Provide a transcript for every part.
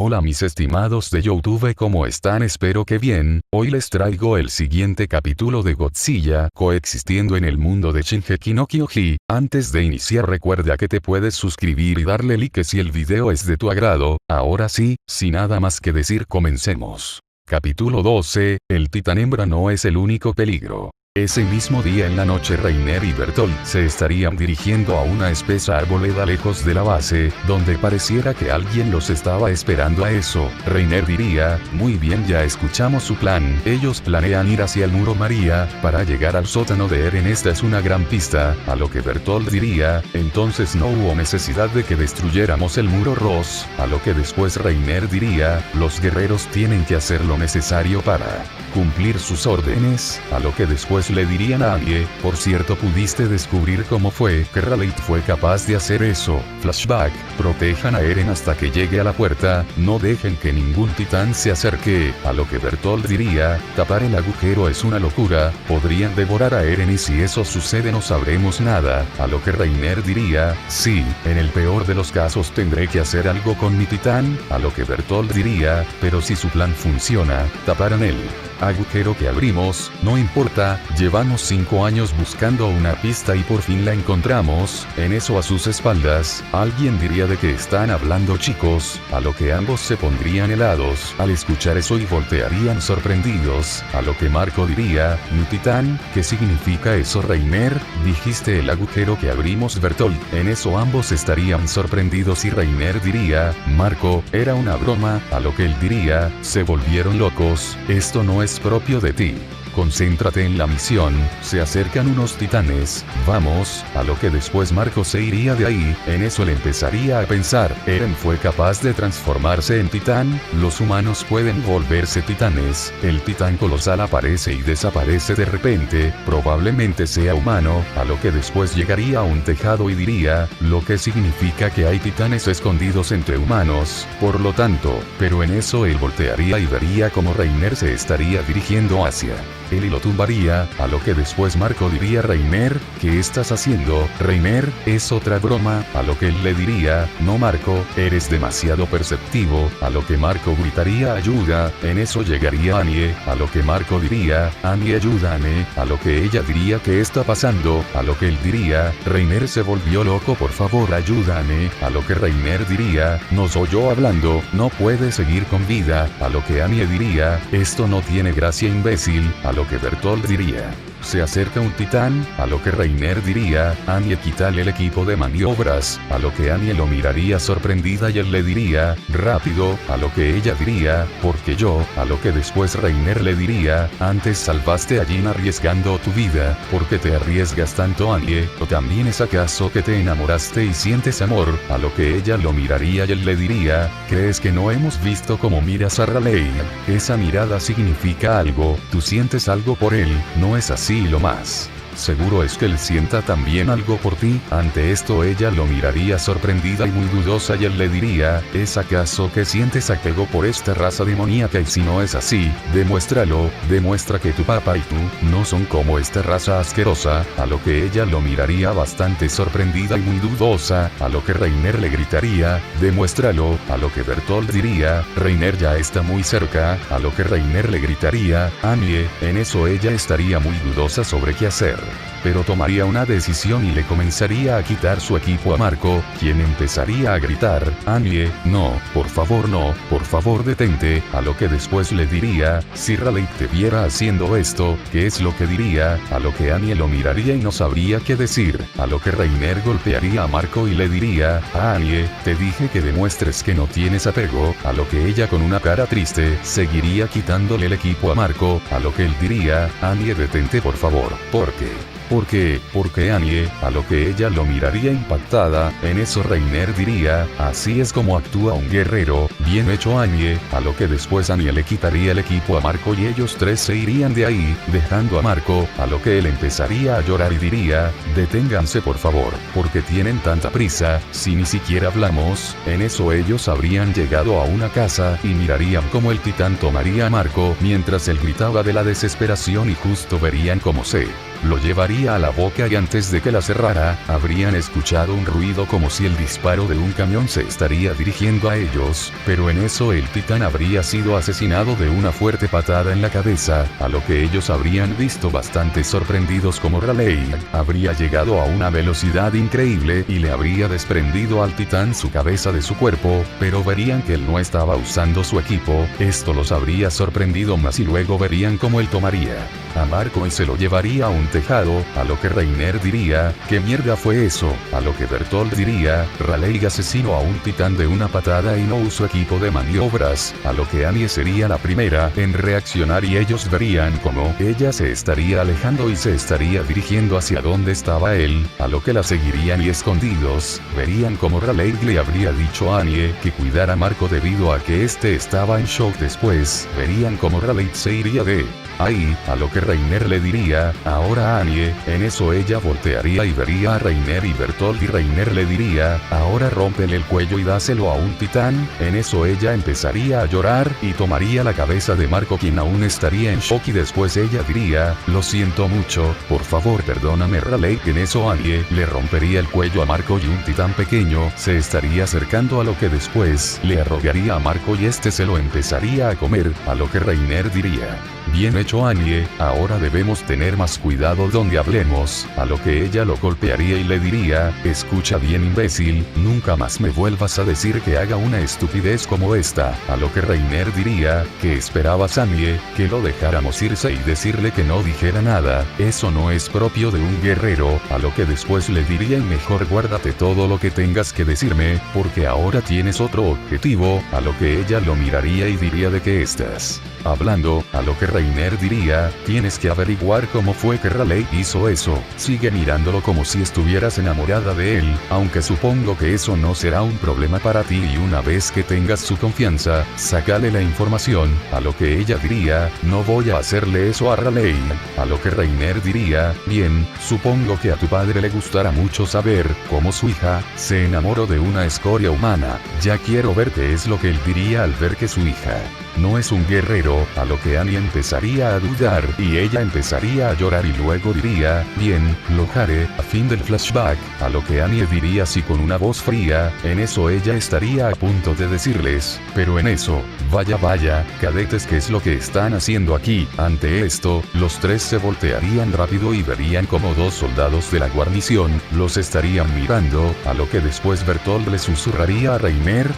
Hola mis estimados de YouTube, ¿cómo están? Espero que bien. Hoy les traigo el siguiente capítulo de Godzilla coexistiendo en el mundo de Shingeki no Kyojin. Antes de iniciar recuerda que te puedes suscribir y darle like si el video es de tu agrado. Ahora sí, sin nada más que decir, comencemos. Capítulo 12, el titán hembra no es el único peligro. Ese mismo día en la noche Reiner y Bertolt se estarían dirigiendo a una espesa arboleda lejos de la base, donde pareciera que alguien los estaba esperando. A eso, Reiner diría, muy bien, ya escuchamos su plan. Ellos planean ir hacia el muro María, para llegar al sótano de Eren. Esta es una gran pista. A lo que Bertolt diría, entonces no hubo necesidad de que destruyéramos el muro Ross. A lo que después Reiner diría, los guerreros tienen que hacer lo necesario para cumplir sus órdenes. A lo que después le dirían a Annie, por cierto, pudiste descubrir cómo fue que Raleigh fue capaz de hacer eso. Flashback, protejan a Eren hasta que llegue a la puerta, no dejen que ningún titán se acerque. A lo que Bertolt diría, tapar el agujero es una locura, podrían devorar a Eren y si eso sucede no sabremos nada. A lo que Reiner diría, sí, en el peor de los casos tendré que hacer algo con mi titán. A lo que Bertolt diría, pero si su plan funciona, taparán el agujero que abrimos, no importa, llevamos 5 años buscando una pista y por fin la encontramos. En eso a sus espaldas, alguien diría, ¿de qué están hablando chicos? A lo que ambos se pondrían helados al escuchar eso y voltearían sorprendidos. A lo que Marco diría, mi titán, ¿qué significa eso Reiner? Dijiste el agujero que abrimos Bertolt. En eso ambos estarían sorprendidos y Reiner diría, Marco, era una broma. A lo que él diría, se volvieron locos, esto no es propio de ti. Concéntrate en la misión, se acercan unos titanes, vamos. A lo que después Marco se iría de ahí. En eso él empezaría a pensar, Eren fue capaz de transformarse en titán, los humanos pueden volverse titanes, el titán colosal aparece y desaparece de repente, probablemente sea humano. A lo que después llegaría a un tejado y diría, lo que significa que hay titanes escondidos entre humanos, por lo tanto, pero en eso él voltearía y vería como Reiner se estaría dirigiendo hacia él y lo tumbaría. A lo que después Marco diría, Reiner, ¿qué estás haciendo? Reiner, es otra broma. A lo que él le diría, no Marco, eres demasiado perceptivo. A lo que Marco gritaría, ayuda. En eso llegaría Annie. A lo que Marco diría, Annie, ayúdame. A lo que ella diría, ¿qué está pasando? A lo que él diría, Reiner se volvió loco, por favor ayúdame. A lo que Reiner diría, no soy yo hablando, no puede seguir con vida. A lo que Annie diría, esto no tiene gracia imbécil. A lo que Bertolt diría, se acerca un titán. A lo que Reiner diría, Annie, quítale el equipo de maniobras. A lo que Annie lo miraría sorprendida y él le diría, rápido. A lo que ella diría, porque yo. A lo que después Reiner le diría, antes salvaste a Jin arriesgando tu vida, ¿por qué te arriesgas tanto Annie? ¿O también es acaso que te enamoraste y sientes amor? A lo que ella lo miraría y él le diría, ¿crees que no hemos visto cómo miras a Raleigh? Esa mirada significa algo, tú sientes algo por él, ¿no es así? Y lo más seguro es que él sienta también algo por ti. Ante esto ella lo miraría sorprendida y muy dudosa y él le diría, ¿es acaso que sientes apego por esta raza demoníaca? Y si no es así, demuéstralo, demuestra que tu papá y tú no son como esta raza asquerosa. A lo que ella lo miraría bastante sorprendida y muy dudosa. A lo que Reiner le gritaría, demuéstralo. A lo que Bertolt diría, Reiner ya está muy cerca. A lo que Reiner le gritaría, Annie. En eso ella estaría muy dudosa sobre qué hacer, pero tomaría una decisión y le comenzaría a quitar su equipo a Marco, quien empezaría a gritar, Annie, no, por favor detente. A lo que después le diría, si Raleigh te viera haciendo esto, ¿qué es lo que diría? A lo que Annie lo miraría y no sabría qué decir. A lo que Reiner golpearía a Marco y le diría, Annie, te dije que demuestres que no tienes apego. A lo que ella con una cara triste, seguiría quitándole el equipo a Marco. A lo que él diría, Annie, detente por favor, ¿por qué Annie? A lo que ella lo miraría impactada. En eso Reiner diría, así es como actúa un guerrero, bien hecho Annie. A lo que después Annie le quitaría el equipo a Marco y ellos tres se irían de ahí, dejando a Marco. A lo que él empezaría a llorar y diría, deténganse por favor, porque tienen tanta prisa, si ni siquiera hablamos. En eso ellos habrían llegado a una casa y mirarían cómo el titán tomaría a Marco, mientras él gritaba de la desesperación y justo verían cómo se lo llevaría a la boca y antes de que la cerrara, habrían escuchado un ruido como si el disparo de un camión se estaría dirigiendo a ellos, pero en eso el titán habría sido asesinado de una fuerte patada en la cabeza, a lo que ellos habrían visto bastante sorprendidos como Raleigh habría llegado a una velocidad increíble y le habría desprendido al titán su cabeza de su cuerpo, pero verían que él no estaba usando su equipo, esto los habría sorprendido más y luego verían cómo él tomaría a Marco y se lo llevaría a un tejado, a lo que Reiner diría, ¿qué mierda fue eso? A lo que Bertolt diría, Raleigh asesinó a un titán de una patada y no usó equipo de maniobras, a lo que Annie sería la primera en reaccionar y ellos verían cómo ella se estaría alejando y se estaría dirigiendo hacia donde estaba él, a lo que la seguirían y escondidos, verían como Raleigh le habría dicho a Annie que cuidara a Marco debido a que este estaba en shock. Después, verían como Raleigh se iría de ahí, a lo que Reiner le diría, ahora Annie, en eso ella voltearía y vería a Reiner y Bertolt y Reiner le diría, ahora rómpele el cuello y dáselo a un titán, en eso ella empezaría a llorar y tomaría la cabeza de Marco quien aún estaría en shock y después ella diría, lo siento mucho, por favor perdóname Raleigh, en eso Annie le rompería el cuello a Marco y un titán pequeño se estaría acercando a lo que después le arrogaría a Marco y este se lo empezaría a comer, a lo que Reiner diría, bien hecho Annie, ahora debemos tener más cuidado donde hablemos, a lo que ella lo golpearía y le diría, escucha bien imbécil, nunca más me vuelvas a decir que haga una estupidez como esta, a lo que Reiner diría, ¿qué esperabas Annie? Que lo dejáramos irse y decirle que no dijera nada, eso no es propio de un guerrero, a lo que después le diría y mejor guárdate todo lo que tengas que decirme, porque ahora tienes otro objetivo, a lo que ella lo miraría y diría de qué estás hablando, a lo que Reiner diría, tienes que averiguar cómo fue que Raleigh hizo eso, sigue mirándolo como si estuvieras enamorada de él, aunque supongo que eso no será un problema para ti y una vez que tengas su confianza, sácale la información, a lo que ella diría, no voy a hacerle eso a Raleigh, a lo que Reiner diría, bien, supongo que a tu padre le gustará mucho saber cómo su hija se enamoró de una escoria humana, ya quiero ver qué es lo que él diría al ver que su hija no es un guerrero, a lo que Annie empezaría a dudar y ella empezaría a llorar y luego diría, bien, lo haré, a fin del flashback, a lo que Annie diría así con una voz fría, en eso ella estaría a punto de decirles, pero en eso, vaya, cadetes ¿qué es lo que están haciendo aquí? Ante esto, los tres se voltearían rápido y verían como dos soldados de la guarnición, los estarían mirando, a lo que después Bertolt le susurraría a Reiner,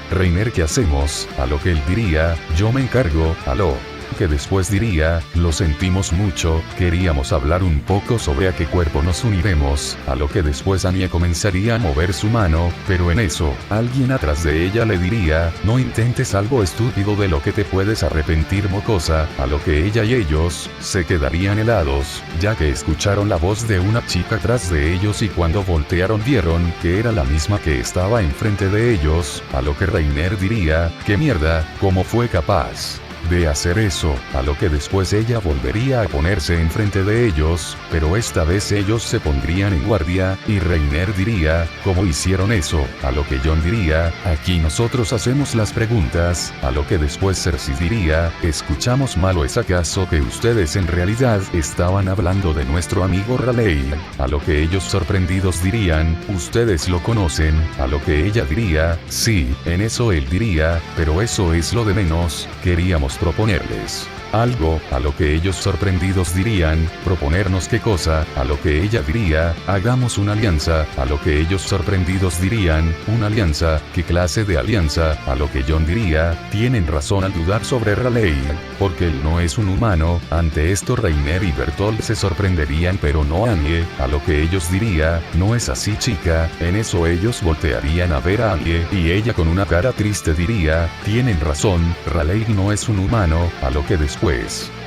¿qué hacemos? A lo que él diría, yo me encargo, aló. Que después diría, lo sentimos mucho, queríamos hablar un poco sobre a qué cuerpo nos uniremos, a lo que después Annie comenzaría a mover su mano, pero en eso, alguien atrás de ella le diría, no intentes algo estúpido de lo que te puedes arrepentir mocosa, a lo que ella y ellos, se quedarían helados, ya que escucharon la voz de una chica atrás de ellos y cuando voltearon vieron que era la misma que estaba enfrente de ellos, a lo que Reiner diría, qué mierda, ¿cómo fue capaz de hacer eso? A lo que después ella volvería a ponerse enfrente de ellos, pero esta vez ellos se pondrían en guardia, y Reiner diría, ¿cómo hicieron eso? A lo que Jon diría, aquí nosotros hacemos las preguntas, a lo que después Cersei diría, ¿escuchamos mal o es acaso que ustedes en realidad estaban hablando de nuestro amigo Raleigh? A lo que ellos sorprendidos dirían, ¿ustedes lo conocen? A lo que ella diría, sí, en eso él diría, pero eso es lo de menos, queríamos proponerles algo, a lo que ellos sorprendidos dirían, ¿proponernos qué cosa? A lo que ella diría, hagamos una alianza, a lo que ellos sorprendidos dirían, ¿una alianza? ¿Qué clase de alianza? A lo que Jon diría, tienen razón al dudar sobre Raleigh, porque él no es un humano, ante esto Reiner y Bertolt se sorprenderían pero no Annie, a lo que ellos diría, no es así chica, en eso ellos voltearían a ver a Annie, y ella con una cara triste diría, tienen razón, Raleigh no es un humano, a lo que después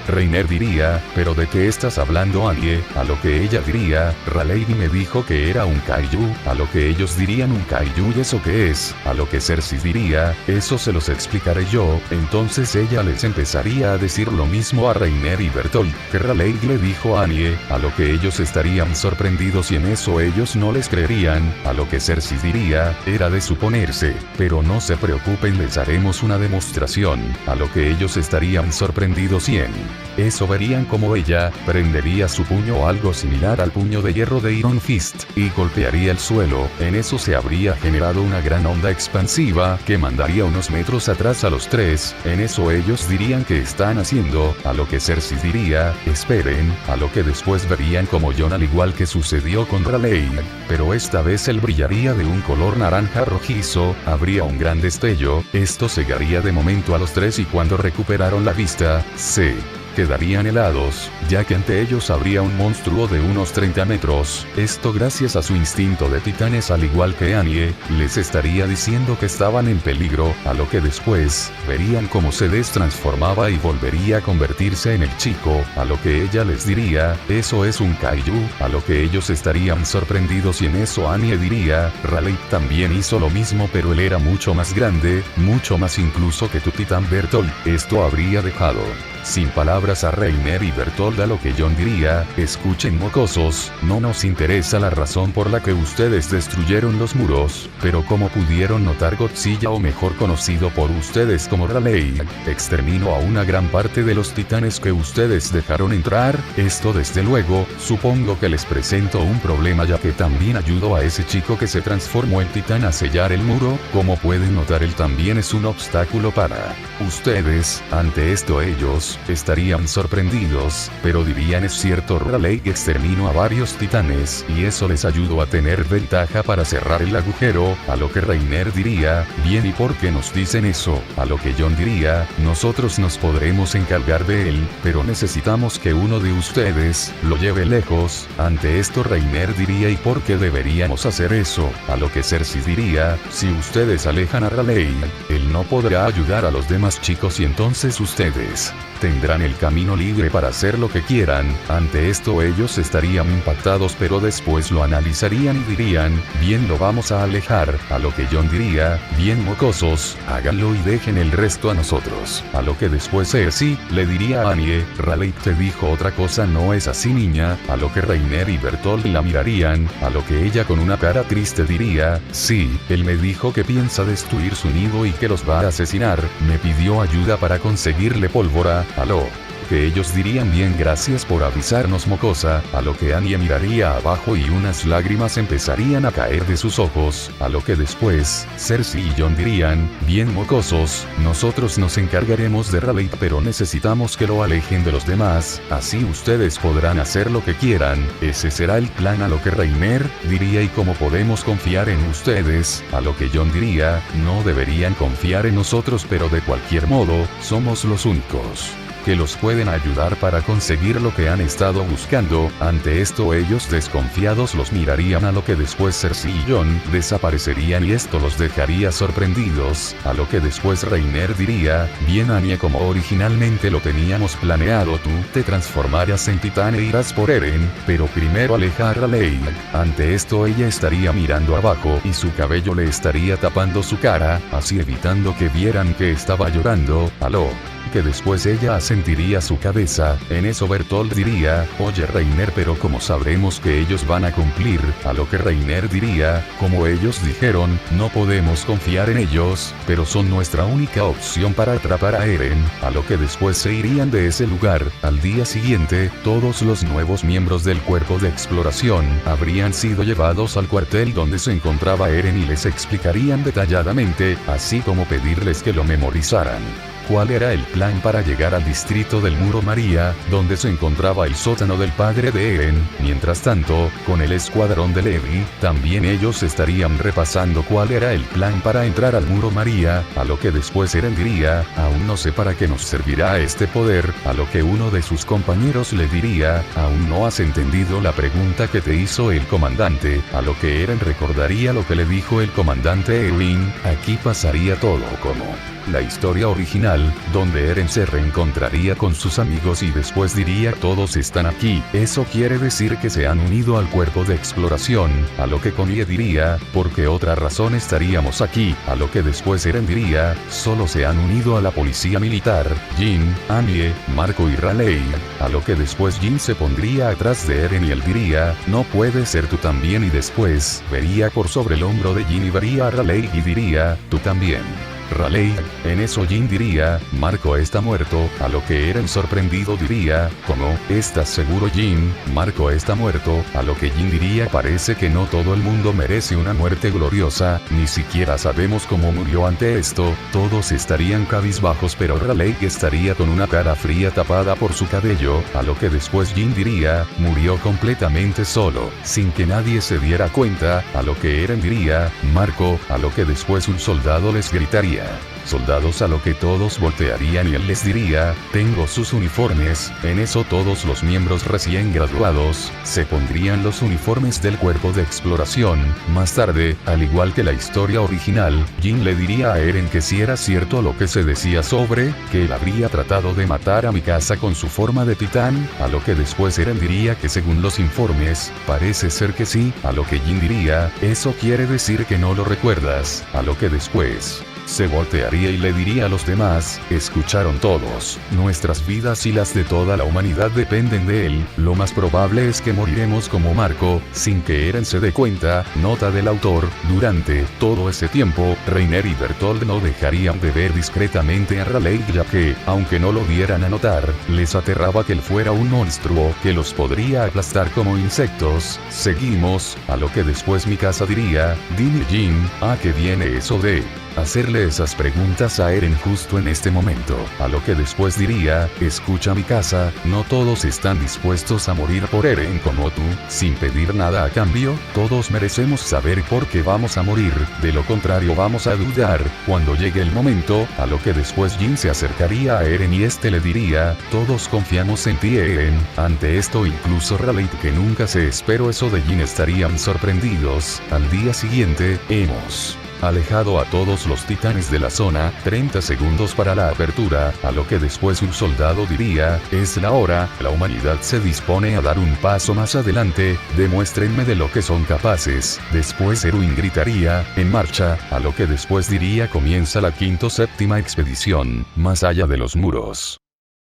Reiner diría, ¿pero de qué estás hablando Annie? A lo que ella diría, Raleigh me dijo que era un kaiju, a lo que ellos dirían un kaiju ¿y eso qué es? A lo que Cersei diría, eso se los explicaré yo, entonces ella les empezaría a decir lo mismo a Reiner y Bertolt, que Raleigh le dijo a Annie, a lo que ellos estarían sorprendidos y en eso ellos no les creerían, a lo que Cersei diría, era de suponerse, pero no se preocupen les haremos una demostración, a lo que ellos estarían sorprendidos y en Eso verían como ella prendería su puño o algo similar al puño de hierro de Iron Fist y golpearía el suelo. En eso se habría generado una gran onda expansiva que mandaría unos metros atrás a los tres. En eso ellos dirían que están haciendo, a lo que Cersei diría, esperen, a lo que después verían como Jon, al igual que sucedió con Raleigh, pero esta vez él brillaría de un color naranja rojizo, habría un gran destello, esto cegaría de momento a los tres y cuando recuperaron la vista, se quedarían helados, ya que ante ellos habría un monstruo de unos 30 metros, esto gracias a su instinto de titanes al igual que Annie, les estaría diciendo que estaban en peligro, a lo que después, verían cómo se destransformaba y volvería a convertirse en el chico, a lo que ella les diría, eso es un kaiju, a lo que ellos estarían sorprendidos y en eso Annie diría, Raleigh también hizo lo mismo pero él era mucho más grande, mucho más incluso que tu titán Bertolt, esto habría dejado sin palabras a Reiner y Bertolt, a lo que Jon diría, escuchen mocosos, no nos interesa la razón por la que ustedes destruyeron los muros, pero como pudieron notar Godzilla, o mejor conocido por ustedes como Raleigh, exterminó a una gran parte de los titanes que ustedes dejaron entrar, esto desde luego, supongo que les presento un problema ya que también ayudó a ese chico que se transformó en titán a sellar el muro, como pueden notar él también es un obstáculo para ustedes, ante esto ellos estarían sorprendidos, pero dirían es cierto Raleigh exterminó a varios titanes y eso les ayudó a tener ventaja para cerrar el agujero, a lo que Reiner diría, bien y por qué nos dicen eso, a lo que Jon diría, nosotros nos podremos encargar de él, pero necesitamos que uno de ustedes lo lleve lejos, ante esto Reiner diría y por qué deberíamos hacer eso, a lo que Cersei diría, si ustedes alejan a Raleigh, él no podrá ayudar a los demás chicos y entonces ustedes tendrán el camino libre para hacer lo que quieran, ante esto ellos estarían impactados pero después lo analizarían y dirían, bien lo vamos a alejar, a lo que Jon diría, bien mocosos, háganlo y dejen el resto a nosotros, a lo que después Cersei le diría a Annie, Raleigh te dijo otra cosa no es así niña, a lo que Reiner y Bertolt la mirarían, a lo que ella con una cara triste diría, sí, él me dijo que piensa destruir su nido y que los va a asesinar, me pidió ayuda para conseguirle pólvora, aló. Que ellos dirían bien gracias por avisarnos mocosa, a lo que Annie miraría abajo y unas lágrimas empezarían a caer de sus ojos, a lo que después, Cersei y Jon dirían, bien mocosos, nosotros nos encargaremos de Raleigh pero necesitamos que lo alejen de los demás, así ustedes podrán hacer lo que quieran, ese será el plan, a lo que Reiner diría y cómo podemos confiar en ustedes, a lo que Jon diría, no deberían confiar en nosotros pero de cualquier modo, somos los únicos que los pueden ayudar para conseguir lo que han estado buscando, ante esto ellos desconfiados los mirarían, a lo que después Cersei y Jon desaparecerían y esto los dejaría sorprendidos, a lo que después Reiner diría, bien Annie como originalmente lo teníamos planeado tú te transformarás en titán e irás por Eren, pero primero aleja a Raleigh, ante esto ella estaría mirando abajo y su cabello le estaría tapando su cara, así evitando que vieran que estaba llorando, aló. Que después ella asentiría su cabeza, en eso Bertolt diría, oye Reiner pero como sabremos que ellos van a cumplir, a lo que Reiner diría, como ellos dijeron, no podemos confiar en ellos, pero son nuestra única opción para atrapar a Eren, a lo que después se irían de ese lugar, al día siguiente, todos los nuevos miembros del cuerpo de exploración, habrían sido llevados al cuartel donde se encontraba Eren y les explicarían detalladamente, así como pedirles que lo memorizaran. ¿Cuál era el plan para llegar al distrito del Muro María, donde se encontraba el sótano del padre de Eren? Mientras tanto, con el escuadrón de Levi, también ellos estarían repasando cuál era el plan para entrar al Muro María, a lo que después Eren diría, aún no sé para qué nos servirá este poder, a lo que uno de sus compañeros le diría, aún no has entendido la pregunta que te hizo el comandante, a lo que Eren recordaría lo que le dijo el comandante Ewing, aquí pasaría todo como la historia original, donde Eren se reencontraría con sus amigos y después diría todos están aquí, eso quiere decir que se han unido al cuerpo de exploración, a lo que Connie diría, ¿por qué otra razón estaríamos aquí? A lo que después Eren diría, solo se han unido a la policía militar, Jin, Annie, Marco y Raleigh, a lo que después Jin se pondría atrás de Eren y él diría, no puede ser tú también y después, vería por sobre el hombro de Jin y vería a Raleigh y diría, tú también. Raleigh. En eso Jin diría, Marco está muerto, a lo que Eren sorprendido diría, ¿cómo? ¿Estás seguro Jin? Marco está muerto, a lo que Jin diría parece que no todo el mundo merece una muerte gloriosa, ni siquiera sabemos cómo murió ante esto, todos estarían cabizbajos pero Raleigh estaría con una cara fría tapada por su cabello, a lo que después Jin diría, murió completamente solo, sin que nadie se diera cuenta, a lo que Eren diría, Marco, a lo que después un soldado les gritaría. Soldados a lo que todos voltearían y él les diría, tengo sus uniformes, en eso todos los miembros recién graduados, se pondrían los uniformes del cuerpo de exploración, más tarde, al igual que la historia original, Jin le diría a Eren que si era cierto lo que se decía sobre, que él habría tratado de matar a Mikasa con su forma de titán, a lo que después Eren diría que según los informes, parece ser que sí, a lo que Jin diría, eso quiere decir que no lo recuerdas, a lo que después se voltearía y le diría a los demás, escucharon todos, nuestras vidas y las de toda la humanidad dependen de él, lo más probable es que moriremos como Marco, sin que Eren se dé cuenta, nota del autor, durante todo ese tiempo, Reiner y Bertolt no dejarían de ver discretamente a Raleigh ya que, aunque no lo dieran a notar, les aterraba que él fuera un monstruo que los podría aplastar como insectos, seguimos, a lo que después Mikasa diría, dime Jin, ¿a qué viene eso de hacerle esas preguntas a Eren justo en este momento? A lo que después diría, escucha Mikasa, no todos están dispuestos a morir por Eren como tú, sin pedir nada a cambio, todos merecemos saber por qué vamos a morir, de lo contrario vamos a dudar, cuando llegue el momento, a lo que después Jin se acercaría a Eren y este le diría, todos confiamos en ti Eren, ante esto incluso Raleigh que nunca se esperó eso de Jin estarían sorprendidos, al día siguiente, hemos alejado a todos los titanes de la zona, 30 segundos para la apertura, a lo que después un soldado diría, es la hora, la humanidad se dispone a dar un paso más adelante, demuéstrenme de lo que son capaces, después Erwin gritaría, en marcha, a lo que después diría comienza la quinto séptima expedición, más allá de los muros.